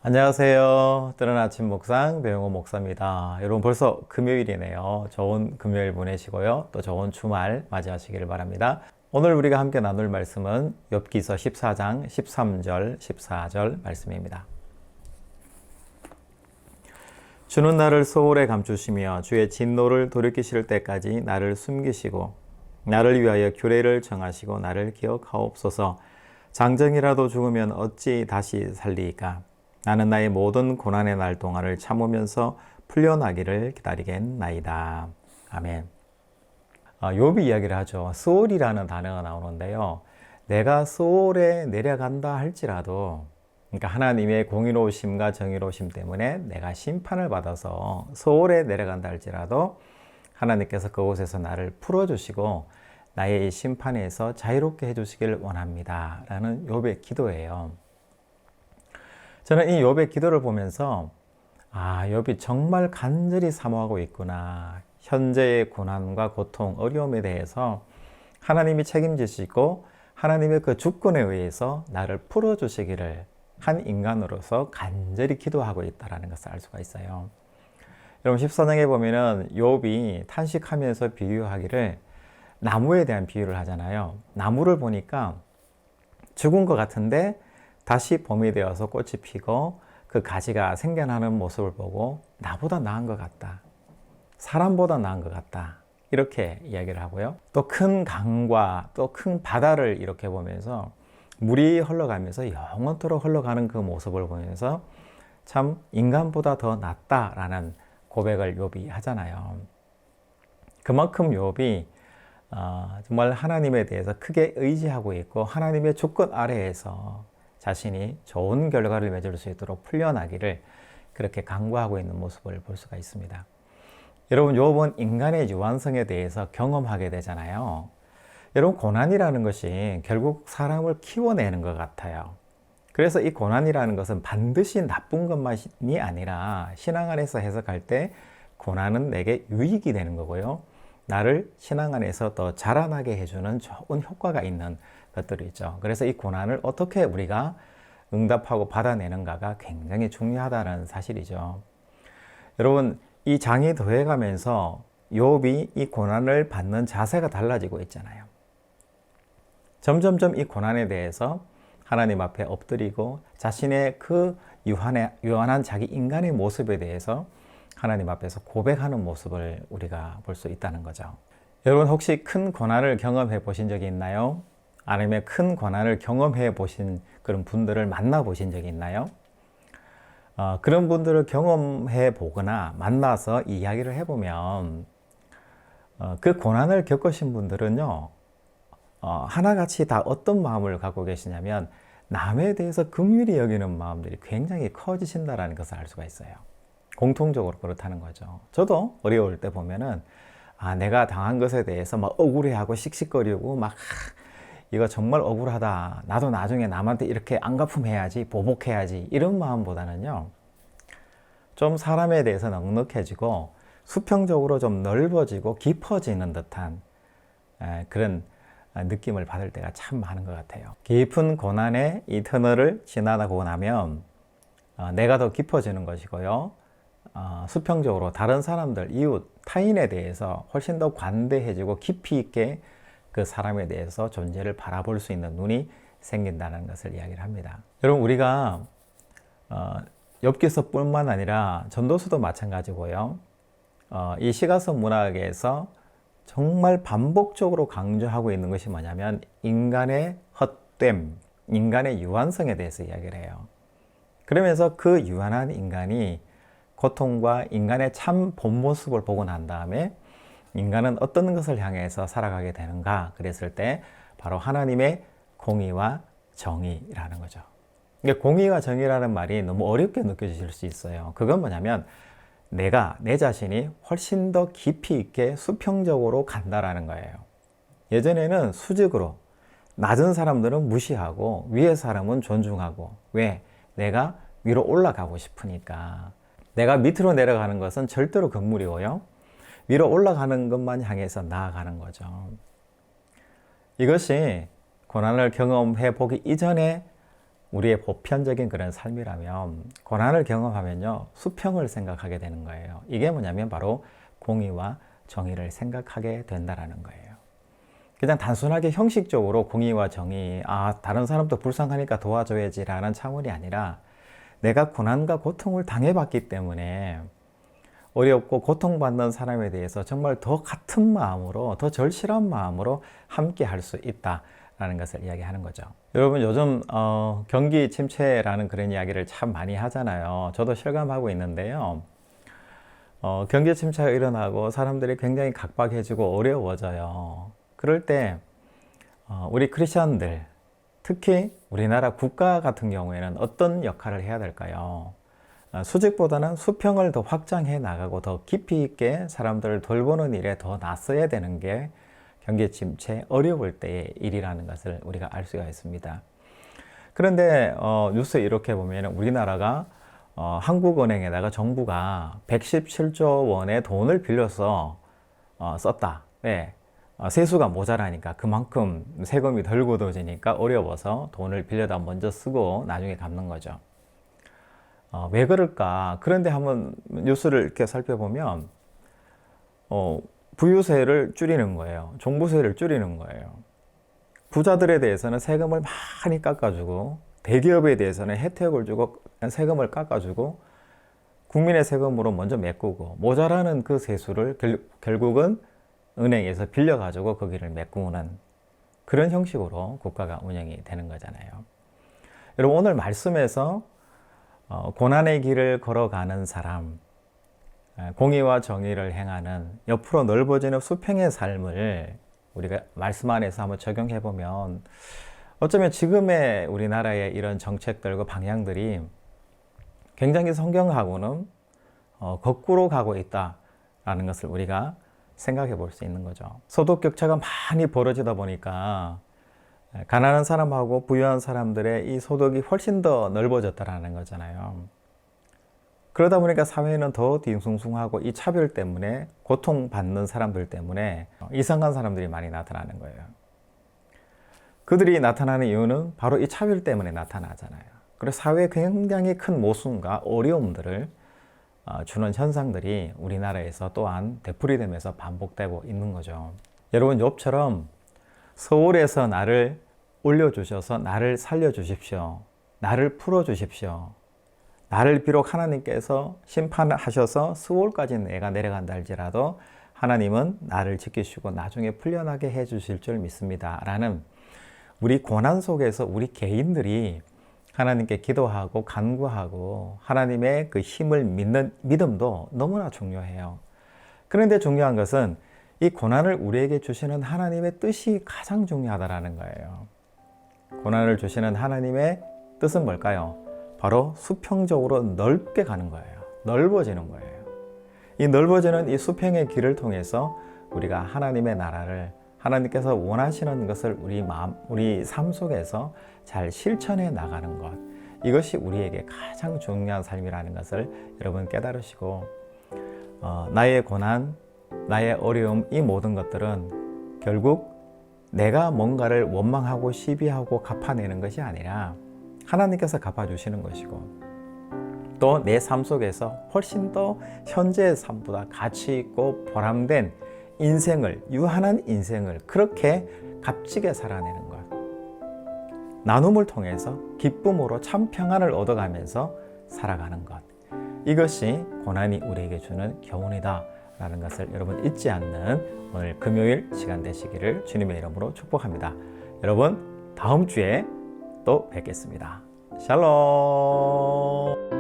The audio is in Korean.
안녕하세요. 뜨는 아침 묵상 배용호 목사입니다. 여러분 벌써 금요일이네요. 좋은 금요일 보내시고요. 또 좋은 주말 맞이하시기를 바랍니다. 오늘 우리가 함께 나눌 말씀은 욥기서 14장 13절 14절 말씀입니다. 주는 나를 소홀에 감추시며 주의 진노를 돌이키실 때까지 나를 숨기시고 나를 위하여 규례를 정하시고 나를 기억하옵소서. 장정이라도 죽으면 어찌 다시 살리이까. 나는 나의 모든 고난의 날 동안을 참으면서 풀려나기를 기다리겠나이다. 아멘. 욥이 이야기를 하죠. 스올이라는 단어가 나오는데요. 내가 스올에 내려간다 할지라도, 그러니까 하나님의 공의로우심과 정의로우심 때문에 내가 심판을 받아서 스올에 내려간다 할지라도 하나님께서 그곳에서 나를 풀어주시고 나의 이 심판에서 자유롭게 해주시길 원합니다. 라는 욥의 기도예요. 저는 이 욥의 기도를 보면서 욥이 정말 간절히 사모하고 있구나. 현재의 고난과 고통, 어려움에 대해서 하나님이 책임지시고 하나님의 그 주권에 의해서 나를 풀어주시기를 한 인간으로서 간절히 기도하고 있다는 것을 알 수가 있어요. 여러분 14장에 보면은 욥이 탄식하면서 비유하기를 나무에 대한 비유를 하잖아요. 나무를 보니까 죽은 것 같은데 다시 봄이 되어서 꽃이 피고 그 가지가 생겨나는 모습을 보고 나보다 나은 것 같다. 사람보다 나은 것 같다. 이렇게 이야기를 하고요. 또 큰 강과 또 큰 바다를 이렇게 보면서 물이 흘러가면서 영원토록 흘러가는 그 모습을 보면서 참 인간보다 더 낫다라는 고백을 욥이 하잖아요. 그만큼 욥이 정말 하나님에 대해서 크게 의지하고 있고 하나님의 주권 아래에서 자신이 좋은 결과를 맺을 수 있도록 풀려나기를 그렇게 간구하고 있는 모습을 볼 수가 있습니다. 여러분, 욥은 인간의 유한성에 대해서 경험하게 되잖아요. 여러분, 고난이라는 것이 결국 사람을 키워내는 것 같아요. 그래서 이 고난이라는 것은 반드시 나쁜 것만이 아니라 신앙 안에서 해석할 때 고난은 내게 유익이 되는 거고요. 나를 신앙 안에서 더 자라나게 해주는 좋은 효과가 있는 것들이 있죠. 그래서 이 고난을 어떻게 우리가 응답하고 받아내는가가 굉장히 중요하다는 사실이죠. 여러분, 이 장이 더해가면서 욥이 이 고난을 받는 자세가 달라지고 있잖아요. 점점점 이 고난에 대해서 하나님 앞에 엎드리고 자신의 그 유한한 자기 인간의 모습에 대해서 하나님 앞에서 고백하는 모습을 우리가 볼 수 있다는 거죠. 여러분 혹시 큰 고난을 경험해 보신 적이 있나요? 아니면 큰 고난을 경험해 보신 그런 분들을 만나 보신 적이 있나요? 그런 분들을 경험해 보거나 만나서 이야기를 해보면 그 고난을 겪으신 분들은요, 하나같이 다 어떤 마음을 갖고 계시냐면 남에 대해서 긍휼히 여기는 마음들이 굉장히 커지신다는 것을 알 수가 있어요. 공통적으로 그렇다는 거죠. 저도 어려울 때 보면은 내가 당한 것에 대해서 막 억울해하고 씩씩거리고 막 이거 정말 억울하다. 나도 나중에 남한테 이렇게 안 갚음해야지, 보복해야지 이런 마음보다는요. 좀 사람에 대해서 넉넉해지고 수평적으로 좀 넓어지고 깊어지는 듯한 그런 느낌을 받을 때가 참 많은 것 같아요. 깊은 고난의 이 터널을 지나고 나면 내가 더 깊어지는 것이고요. 수평적으로 다른 사람들, 이웃, 타인에 대해서 훨씬 더 관대해지고 깊이 있게 그 사람에 대해서 존재를 바라볼 수 있는 눈이 생긴다는 것을 이야기를 합니다. 여러분 우리가 욥기서 뿐만 아니라 전도서도 마찬가지고요. 이 시가서 문학에서 정말 반복적으로 강조하고 있는 것이 뭐냐면 인간의 헛됨, 인간의 유한성에 대해서 이야기를 해요. 그러면서 그 유한한 인간이 고통과 인간의 참 본 모습을 보고 난 다음에 인간은 어떤 것을 향해서 살아가게 되는가 그랬을 때 바로 하나님의 공의와 정의라는 거죠. 공의와 정의라는 말이 너무 어렵게 느껴지실 수 있어요. 그건 뭐냐면 내 자신이 훨씬 더 깊이 있게 수평적으로 간다라는 거예요. 예전에는 수직으로 낮은 사람들은 무시하고 위의 사람은 존중하고 왜? 내가 위로 올라가고 싶으니까. 내가 밑으로 내려가는 것은 절대로 금물이고요. 위로 올라가는 것만 향해서 나아가는 거죠. 이것이 고난을 경험해 보기 이전에 우리의 보편적인 그런 삶이라면, 고난을 경험하면요, 수평을 생각하게 되는 거예요. 이게 뭐냐면 바로 공의와 정의를 생각하게 된다라는 거예요. 그냥 단순하게 형식적으로 공의와 정의, 다른 사람도 불쌍하니까 도와줘야지라는 차원이 아니라, 내가 고난과 고통을 당해봤기 때문에 어렵고 고통받는 사람에 대해서 정말 더 같은 마음으로, 더 절실한 마음으로 함께 할 수 있다라는 것을 이야기하는 거죠. 여러분, 요즘 경기 침체라는 그런 이야기를 참 많이 하잖아요. 저도 실감하고 있는데요. 경기 침체가 일어나고 사람들이 굉장히 각박해지고 어려워져요. 그럴 때 우리 크리스천들, 특히 우리나라 국가 같은 경우에는 어떤 역할을 해야 될까요? 수직보다는 수평을 더 확장해 나가고 더 깊이 있게 사람들을 돌보는 일에 더 나서야 되는 게 경기 침체, 어려울 때의 일이라는 것을 우리가 알 수가 있습니다. 그런데 뉴스 이렇게 보면 우리나라가 한국은행에다가 정부가 117조 원의 돈을 빌려서 썼다. 네. 세수가 모자라니까 그만큼 세금이 덜 걷어지니까 어려워서 돈을 빌려다 먼저 쓰고 나중에 갚는 거죠. 왜 그럴까? 그런데 한번 뉴스를 이렇게 살펴보면 부유세를 줄이는 거예요. 종부세를 줄이는 거예요. 부자들에 대해서는 세금을 많이 깎아주고, 대기업에 대해서는 혜택을 주고 세금을 깎아주고, 국민의 세금으로 먼저 메꾸고, 모자라는 그 세수를 결국은 은행에서 빌려가지고 거기를 메꾸는 그런 형식으로 국가가 운영이 되는 거잖아요. 여러분, 오늘 말씀에서 고난의 길을 걸어가는 사람, 공의와 정의를 행하는 옆으로 넓어지는 수평의 삶을 우리가 말씀 안에서 한번 적용해 보면, 어쩌면 지금의 우리나라의 이런 정책들과 방향들이 굉장히 성경하고는 거꾸로 가고 있다라는 것을 우리가 생각해 볼 수 있는 거죠. 소득 격차가 많이 벌어지다 보니까 가난한 사람하고 부유한 사람들의 이 소득이 훨씬 더 넓어졌다라는 거잖아요. 그러다 보니까 사회는 더 뒤숭숭하고, 이 차별 때문에, 고통받는 사람들 때문에 이상한 사람들이 많이 나타나는 거예요. 그들이 나타나는 이유는 바로 이 차별 때문에 나타나잖아요. 그래서 사회에 굉장히 큰 모순과 어려움들을 주는 현상들이 우리나라에서 또한 되풀이되면서 반복되고 있는 거죠. 여러분, 욥처럼 서울에서 나를 올려주셔서 나를 살려주십시오. 나를 풀어주십시오. 나를 비록 하나님께서 심판하셔서 스올까지 내가 내려간다 할지라도 하나님은 나를 지키시고 나중에 풀려나게 해주실 줄 믿습니다. 라는, 우리 고난 속에서 우리 개인들이 하나님께 기도하고 간구하고 하나님의 그 힘을 믿는 믿음도 너무나 중요해요. 그런데 중요한 것은 이 고난을 우리에게 주시는 하나님의 뜻이 가장 중요하다는 거예요. 고난을 주시는 하나님의 뜻은 뭘까요? 바로 수평적으로 넓게 가는 거예요. 넓어지는 거예요. 이 넓어지는 이 수평의 길을 통해서 우리가 하나님의 나라를, 하나님께서 원하시는 것을 우리 삶 속에서 잘 실천해 나가는 것, 이것이 우리에게 가장 중요한 삶이라는 것을 여러분 깨달으시고, 나의 고난, 나의 어려움, 이 모든 것들은 결국 내가 뭔가를 원망하고 시비하고 갚아내는 것이 아니라 하나님께서 갚아주시는 것이고, 또 내 삶 속에서 훨씬 더 현재의 삶보다 가치 있고 보람된 인생을, 유한한 인생을 그렇게 값지게 살아내는 것, 나눔을 통해서 기쁨으로 참 평안을 얻어가면서 살아가는 것, 이것이 고난이 우리에게 주는 교훈이다 라는 것을 여러분 잊지 않는 오늘 금요일 시간 되시기를 주님의 이름으로 축복합니다. 여러분, 다음 주에 또 뵙겠습니다. 샬롬.